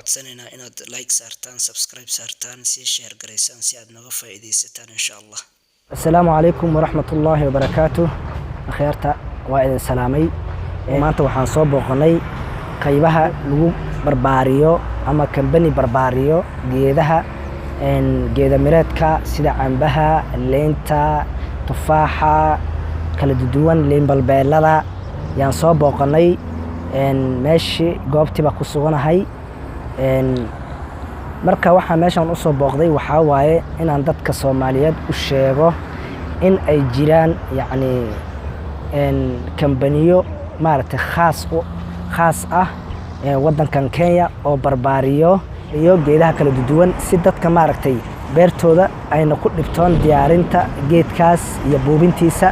codsanaynaa inaad like saartaan, subscribe saartaan, sii share gareysaan si aad nooga faa'iidaysataan insha Allah. السلام عليكم ورحمة الله وبركاته. أخيرتا وإذن سلامي maanta waxaan soo booqanay qaybaha lagu barbaariyo ama kambani barbaariyo geedaha geeda mireedka sida cambaha, leenta, tufaaxa, kala duwan leen balbeelada yaan soo booqanay meeshii goobtiba ku suganahay marka waxaan meeshan u soo booqday waxa waaye inaan dadka Soomaaliyeed u sheego in ay jiraan yacni kambaniyo maaragtay khaas ah wadankan Kenya oo barbaariyo iyo geedaha kala duwan si dadka maaragtay beertooda ayna ku dhibtoon diyaarinta geedkaas iyo buubintiisa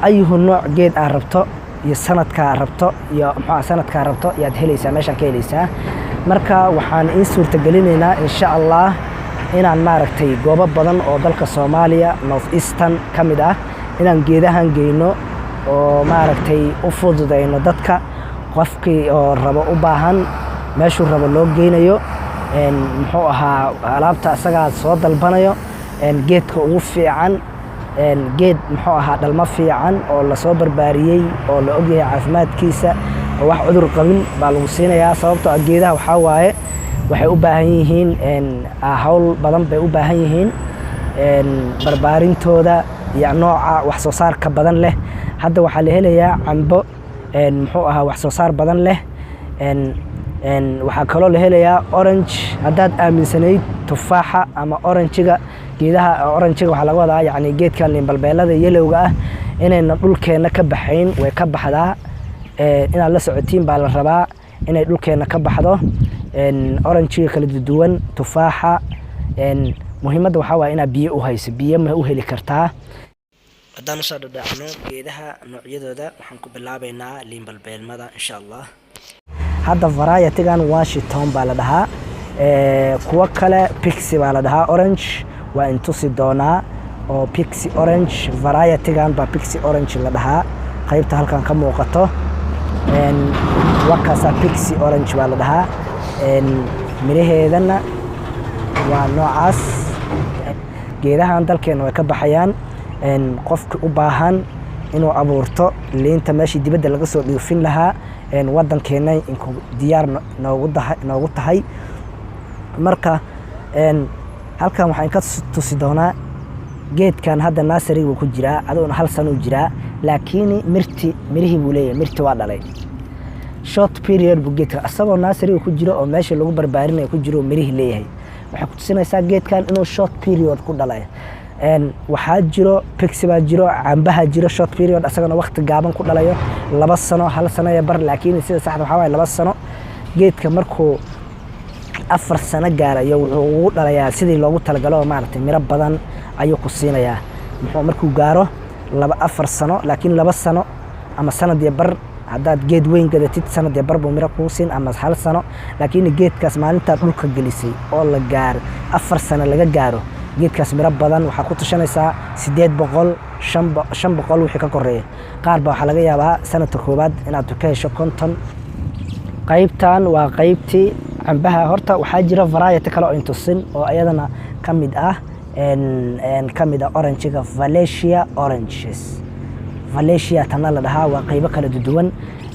ayuhu nooc geed aan rabto iyo sanadka rabto iyo sanadka rabto yaad helaysaa meeshan ka helaysaa marka waxaan in suurta gelinaynaa insha Allah inaan maaragtay goobo badan oo dalka Soomaaliya North Eastern kamid ah inaan geedahan geeyno oo maaragtay u fududeyno dadka qofkii oo rabo u baahan meeshuu rabo loo geynayo muxuu ahaa alaabta asaga soo dalbanayo geedka ugu fiican geed muxuu ahaa dhalmo fiican oo la soo barbaariyay oo la ogyahay caafimaadkiisa oo wax cudur qabin baa lagu siinayaa sababtoo ah geedaha waxa waaye waxay u baahan yihiin hawl badan bay u baahan yihiin barbaarintooda iyo nooca wax soo saarka badan leh hadda waxaa la helayaa cambo muxuu ahaa wax soo saar badan leh waxaa kaloo la helayaa orange haddaad aaminsanayd tufaaxa ama oranjiga geedaha oranjiga waxaa laga wadaa yacni geedkan liin balbeelada yelowga ah inayna dhulkeena ka baxayn way ka baxdaa inaad la socotiin baa la rabaa inay dhulkeena ka baxdo oranjiga kala duwan tufaaxa muhiimadda waxaa waaye inaad biyo u hayso biyo ma u heli kartaa haddaan usoo dhadhacno geedaha noocyadooda waxaan ku bilaabaynaa liin balbeelmada insha Allah hadda variety-gan Washington baa la dhahaa kuwa kale Pixie baa la dhahaa orange waa intusi doonaa oo Pixie orange variety-gan baa Pixie orange la dhahaa qaybta halkan ka muuqato wakaasa Pixie orange baa la dhahaa miraheedana waa noocaas geedahan dalkeena way ka baxayaan qofka u baahan inuu abuurto liinta meeshii dibadda laga soo dhoofin lahaa wadankeena inku diyaar noogu tahay marka halkan waxaan ka tusi doonaa geedkan hadda nursery uu ku jiraa adoona hal sano jiraa laakiin mirihii buu leeyahay mirti waa dhalay short period buu geedka asagoo nursery ku jiro oo meesha lagu barbaarinayo ku jiro mirihii leeyahay waxay ku tusinaysaa geedkan inuu short period ku dhalay waxaa jiro Pixie baa jiro cambaha jiro short period asagana waqti gaaban ku dhalayo 2 sano hal sano ya bar laakiin sida saxda waxa way 2 sano geedka markuu 4 sano gaarayo wuxuu ugu dhalayaa sidii loogu talagalo maaragtay miro badan ayuu ku siinayaa muxuu markuu gaaro 4 sano laakiin 2 sano ama sanad ya bar haddaad geed weyn gadatid sanad ya bar buu miro ku siin ama hal sano laakiin geedkaas maalinta dhulka gelisay oo la gaar 4 sano laga gaaro geedkaas miro badan waxaa ku tushanaysaa 800 500 wixii ka koreeya qaar baa waxa laga yaabaa sanadka koobaad inaad ka hesho konton qaybtan waa qaybtii cambaha horta waxaa jira variety kale oo intusin oo ayadana kamid ah kamida orange-ga Valencia oranges Valencia tan la dhahaa waa qaybo kala duwan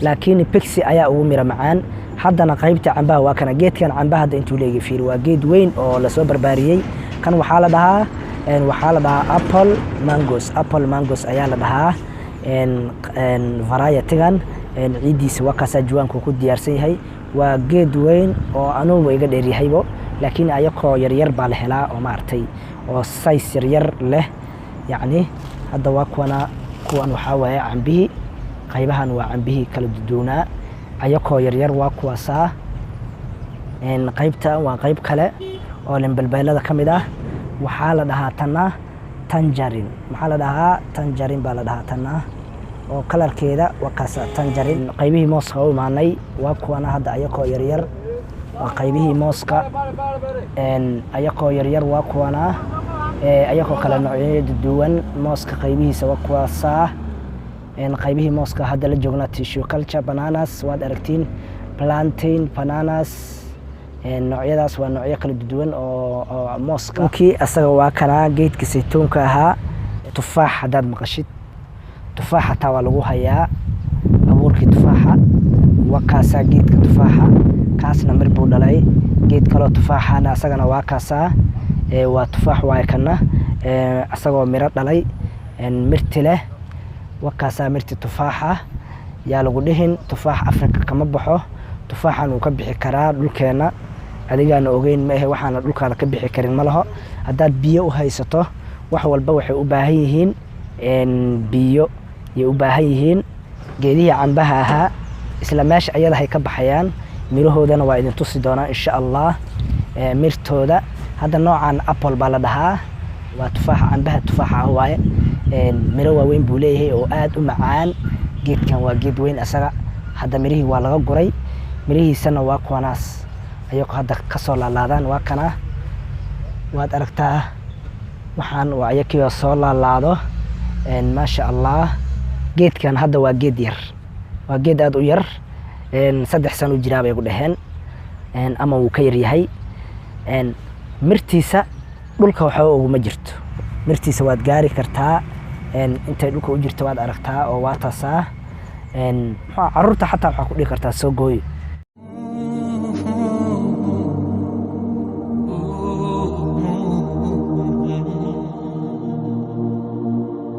laakiin Pixie ayaa ugu miro macaan haddana qaybta cambaha waa kana geedkan cambaha hadda intuu leeyahay fiir waa geed weyn oo la soo barbaariyay kan waxaa la dhahaa apple mangoes ayaa la dhahaa variety-gan ciidiisa waa kaasa juwaanku ku diyaarsan yahay waa geed weyn oo anugu iga dheer yahaybo laakiin ayakoo yaryar baa la helaa oo maartay oo size yaryar leh yacni hadda waa kuwan waxaa waaye cambihi qaybahan waa cambihi kala duwanaa ayakoo yaryar waa kuwaasaa qaybta waa qayb kale oo liin balbeelada kamid ah waxaa la dhahaa tana tangerine maxaa la dhahaa tangerine baa la dhahaa tana oo kalarkeeda waa kaasa tangerine qaybihii mooska u imaanay waa kuwana hadda ayakoo yaryar waa qaybihii mooska ayakoo yaryar waa kuwana ayakoo kala noocyada duwan mooska qaybihiisa waa kuwaasaa qaybihii mooska hadda la joognaa tissue culture bananas waad aragtiin plantain bananas noocyadaas waa noocyo kala duwan oo mooska kii asaga waa kana geedka saytuunka ahaa tufaax hadaad maqashid tufaaxa taa waa lagu hayaa abuurkii tufaaxa waa kaasa geedka tufaaxa kaasna mir buu dhalay geed kale tufaaxana asagana waa kaasa waa tufaax waa kana asagoo miro dhalay mirti leh waa kaasa mirti tufaaxa yaa lagu dhihin tufaax Afrika kama baxo tufaaxan uu ka bixi karaa dhulkeena adigaana ogeyn ma aha waxaana dhulkaada ka bixi karin ma laho hadaad biyo u haysato wax walba waxay u baahan yihiin biyo ay u baahan yihiin geedihii cambaha ahaa isla meesha ayada hay ka baxayaan mirahoodana waa idin tusi doonaa insha Allah mirtooda hadda noocan apple baa la dhahaa waa tufaax cambaha tufaaxa waaye miro waaweyn buu leeyahay oo aad u macaan geedkan waa geed weyn asaga hadda mirihii waa laga guray mirihiisana waa kuwanaas ayagoo hadda ka soo laalaadaan waa kana waad aragtaa waxaan waa ayakii soo laalaado ma sha Allah geedkan hadda waa geed yar waa geed aad u yar 3 sano jiraa bay ku dhaheen ama uu ka yar yahay mirtiisa dhulka waxa ugu ma jirto mirtiisa waad gaari kartaa intay dhulka u jirto waad aragtaa oo waa taasaa caruurta xataa waxa ku dhigi kartaa soo gooy